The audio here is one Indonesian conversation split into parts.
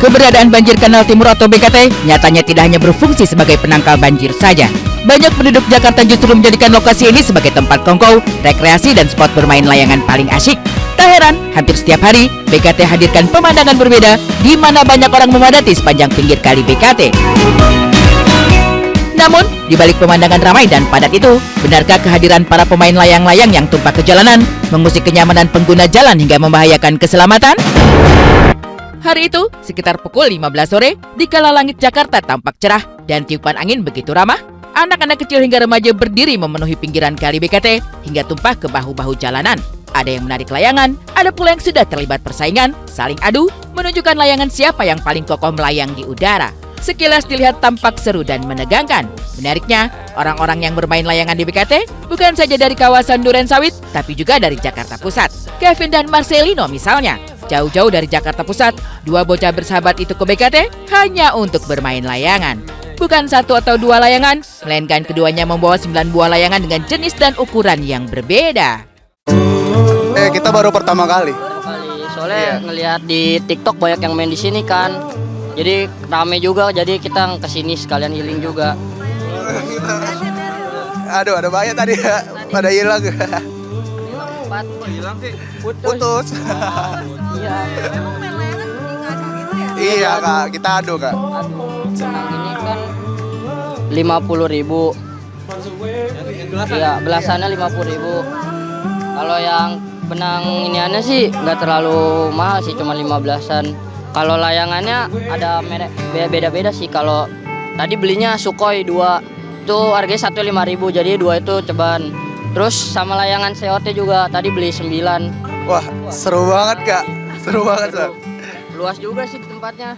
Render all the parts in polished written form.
Keberadaan banjir kanal timur atau BKT nyatanya tidak hanya berfungsi sebagai penangkal banjir saja. Banyak penduduk Jakarta justru menjadikan lokasi ini sebagai tempat kongkow, rekreasi dan spot bermain layangan paling asyik. Tak heran, hampir setiap hari BKT hadirkan pemandangan berbeda di mana banyak orang memadati sepanjang pinggir kali BKT. Namun, di balik pemandangan ramai dan padat itu, benarkah kehadiran para pemain layang-layang yang tumpah ke jalanan mengusik kenyamanan pengguna jalan hingga membahayakan keselamatan? Hari itu, sekitar pukul 15 sore, dikala langit Jakarta tampak cerah dan tiupan angin begitu ramah, anak-anak kecil hingga remaja berdiri memenuhi pinggiran kali BKT hingga tumpah ke bahu-bahu jalanan. Ada yang menarik layangan, ada pula yang sudah terlibat persaingan, saling adu, menunjukkan layangan siapa yang paling kokoh melayang di udara. Sekilas dilihat tampak seru dan menegangkan. Menariknya, orang-orang yang bermain layangan di BKT bukan saja dari kawasan Durensawit, tapi juga dari Jakarta Pusat. Kevin dan Marcelino misalnya. Jauh-jauh dari Jakarta Pusat, dua bocah bersahabat itu ke BKT hanya untuk bermain layangan. Bukan satu atau dua layangan, melainkan keduanya membawa 9 buah layangan dengan jenis dan ukuran yang berbeda. Kita baru pertama kali. Soalnya ngelihat di TikTok banyak yang main di sini kan. Jadi rame juga, jadi kita kesini sekalian healing juga. Aduh, ada banyak tadi ya, pada hilang. Hilang sih. Putus. Iya. Iya kak, kita adu kak. Benang ini kan 50.000. Iya, belasannya 50.000. Kalau yang benang iniannya sih nggak terlalu mahal sih, cuma 15-an. Kalau layangannya ada merek beda-beda sih. Kalau tadi belinya Sukhoi 2, itu harganya 1.500, jadi 2 itu ceban. Terus sama layangan COT juga tadi beli 9. Wah, seru banget kak, seru banget kak. Luas juga sih tempatnya.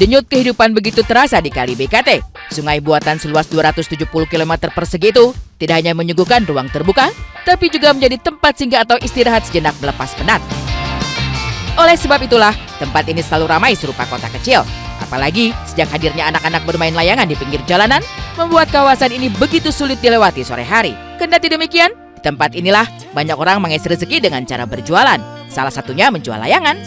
Denyut kehidupan begitu terasa di kali BKT. Sungai buatan seluas 270 km persegi itu tidak hanya menyuguhkan ruang terbuka, tapi juga menjadi tempat singgah atau istirahat sejenak melepas penat. Oleh sebab itulah, tempat ini selalu ramai serupa kota kecil. Apalagi sejak hadirnya anak-anak bermain layangan di pinggir jalanan, membuat kawasan ini begitu sulit dilewati sore hari. Kendati demikian, di tempat inilah banyak orang mengisi rezeki dengan cara berjualan. Salah satunya menjual layangan.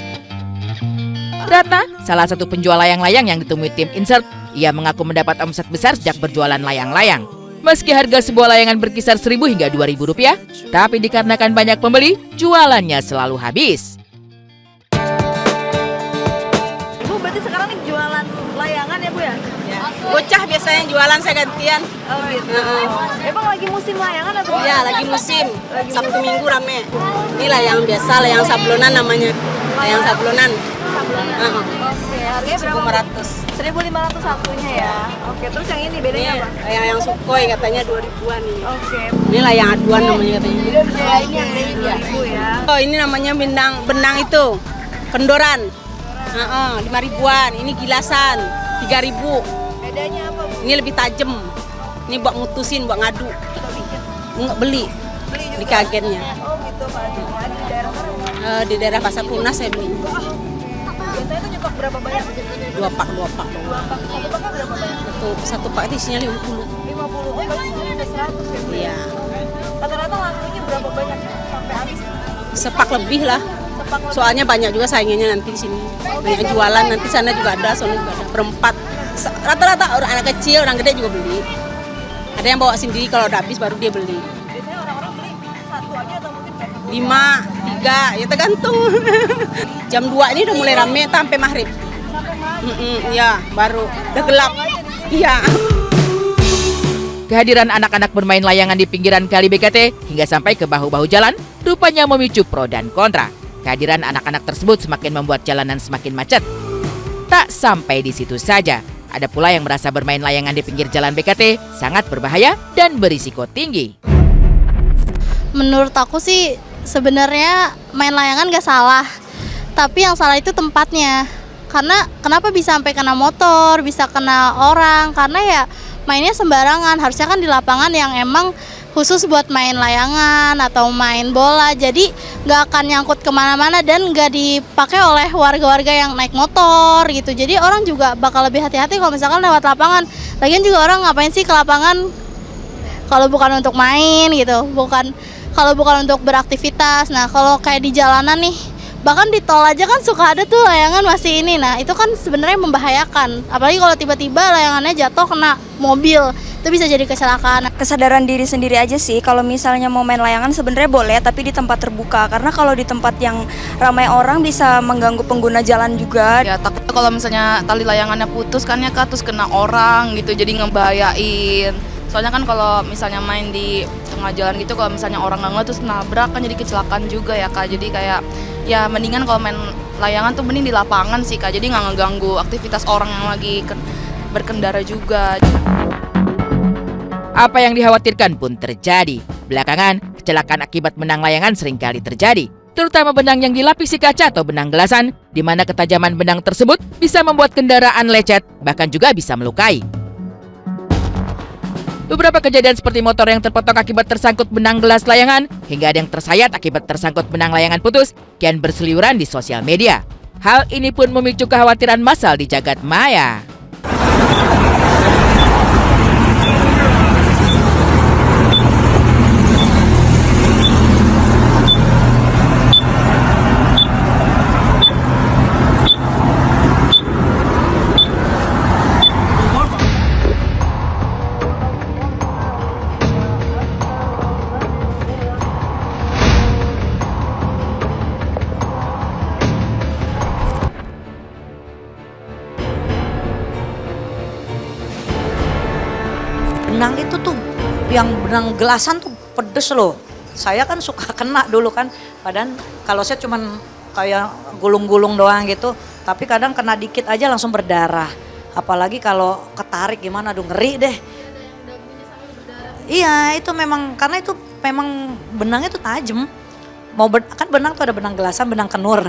Ratna, salah satu penjual layang-layang yang ditemui tim Insert, ia mengaku mendapat omset besar sejak berjualan layang-layang. Meski harga sebuah layangan berkisar 1.000 hingga 2.000 rupiah, tapi dikarenakan banyak pembeli, jualannya selalu habis. Berarti sekarang nih jualan layangan ya Bu ya? Ya. Bocah biasanya jualan, saya gantian. Oh gitu. Emang lagi musim layangan atau? Iya, lagi musim. Sabtu Minggu rame. Ini layang biasa, layang sablonan namanya. Layang sablonan. Oke, harganya berapa? 1.500. 1.500 satunya ya. Oke, terus yang ini bedanya apa? Layang Sukhoi katanya 2.000-an nih. Oke. Ini layang aduan namanya katanya. Ini yang dari 2.000 ya. Oh, ini namanya benang itu. Kendoran. 5.000-an. Ini gilasan 3.000. Bedanya apa Bu? Ini lebih tajam. Ini buat ngutusin, buat ngadu. Nggak beli. Di kagennya. Oh gitu Pak. Di daerah mana Bu? Di daerah Pasar Tunas saya beli. Biasanya itu nyetok berapa banyak? 2 pak. Satu pak berapa banyak? Satu pak itu isinya 50. 50. Oh, berarti udah 100 ya Bu? Iya. Rata-rata lakunya berapa banyak sampai habis? Sepak lebih lah. Soalnya banyak juga saingannya nanti di sini. Banyak jualan, nanti sana juga ada, soalnya juga ada. Berempat. Rata-rata orang anak kecil, orang gede juga beli. Ada yang bawa sendiri, kalau udah habis baru dia beli. Biasanya orang-orang beli satu aja atau mungkin kayak 5, 3, ya tergantung. Jam 2 ini udah mulai rame sampai maghrib. Iya, baru. Udah gelap. Iya. Kehadiran anak-anak bermain layangan di pinggiran kali BKT hingga sampai ke bahu-bahu jalan rupanya memicu pro dan kontra. Kehadiran anak-anak tersebut semakin membuat jalanan semakin macet. Tak sampai di situ saja, ada pula yang merasa bermain layangan di pinggir jalan BKT sangat berbahaya dan berisiko tinggi. Menurut aku sih sebenarnya main layangan gak salah, tapi yang salah itu tempatnya. Karena kenapa bisa sampai kena motor, bisa kena orang, karena ya mainnya sembarangan. Harusnya kan di lapangan yang emang khusus buat main layangan atau main bola, jadi nggak akan nyangkut kemana-mana dan nggak dipakai oleh warga-warga yang naik motor gitu. Jadi orang juga bakal lebih hati-hati kalau misalkan lewat lapangan. Lagian juga orang ngapain sih ke lapangan kalau bukan untuk main gitu, kalau bukan untuk beraktivitas. Nah kalau kayak di jalanan nih, Bahkan di tol aja kan suka ada tuh layangan masih ini. Nah, itu kan sebenarnya membahayakan. Apalagi kalau tiba-tiba layangannya jatuh kena mobil, itu bisa jadi kecelakaan. Kesadaran diri sendiri aja sih, kalau misalnya mau main layangan sebenarnya boleh, tapi di tempat terbuka, karena kalau di tempat yang ramai orang bisa mengganggu pengguna jalan juga. Ya takutnya kalau misalnya tali layangannya putus kan ya Kak, terus kena orang gitu, jadi ngebahayain. Soalnya kan kalau misalnya main di tengah jalan gitu, kalau misalnya orang nggak ngeliat terus nabrak kan jadi kecelakaan juga ya Kak. Jadi kayak ya mendingan kalau main layangan tuh mending di lapangan sih Kak, jadi nggak ngeganggu aktivitas orang yang lagi berkendara juga. Apa yang dikhawatirkan pun terjadi. Belakangan, kecelakaan akibat benang layangan seringkali terjadi, terutama benang yang dilapisi kaca atau benang gelasan, di mana ketajaman benang tersebut bisa membuat kendaraan lecet, bahkan juga bisa melukai. Beberapa kejadian seperti motor yang terpotok akibat tersangkut benang gelas layangan, hingga ada yang tersayat akibat tersangkut benang layangan putus, kian berseliweran di sosial media. Hal ini pun memicu kekhawatiran massal di jagat maya. Benang itu tuh, yang benang gelasan tuh pedes loh. Saya kan suka kena dulu kan, padahal kalau saya cuman kayak gulung-gulung doang gitu, tapi kadang kena dikit aja langsung berdarah. Apalagi kalau ketarik gimana, aduh ngeri deh. Iya itu memang, karena itu memang benangnya tuh tajam. Kan benang tuh ada benang gelasan, benang kenur.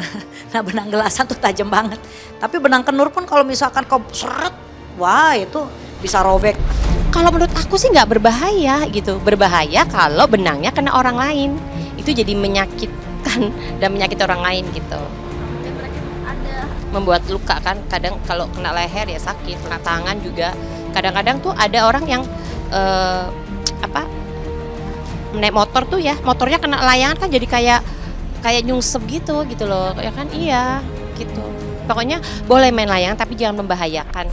Nah benang gelasan tuh tajam banget. Tapi benang kenur pun kalau misalkan kau seret, wah itu bisa robek. Kalau menurut aku sih nggak berbahaya gitu. Berbahaya kalau benangnya kena orang lain. Itu jadi menyakitkan dan menyakiti orang lain gitu. Membuat luka kan. Kadang kalau kena leher ya sakit, kena tangan juga. Kadang-kadang tuh ada orang yang naik motor tuh ya, motornya kena layangan kan jadi kayak nyungsep gitu loh. Ya kan iya gitu. Pokoknya boleh main layangan tapi jangan membahayakan.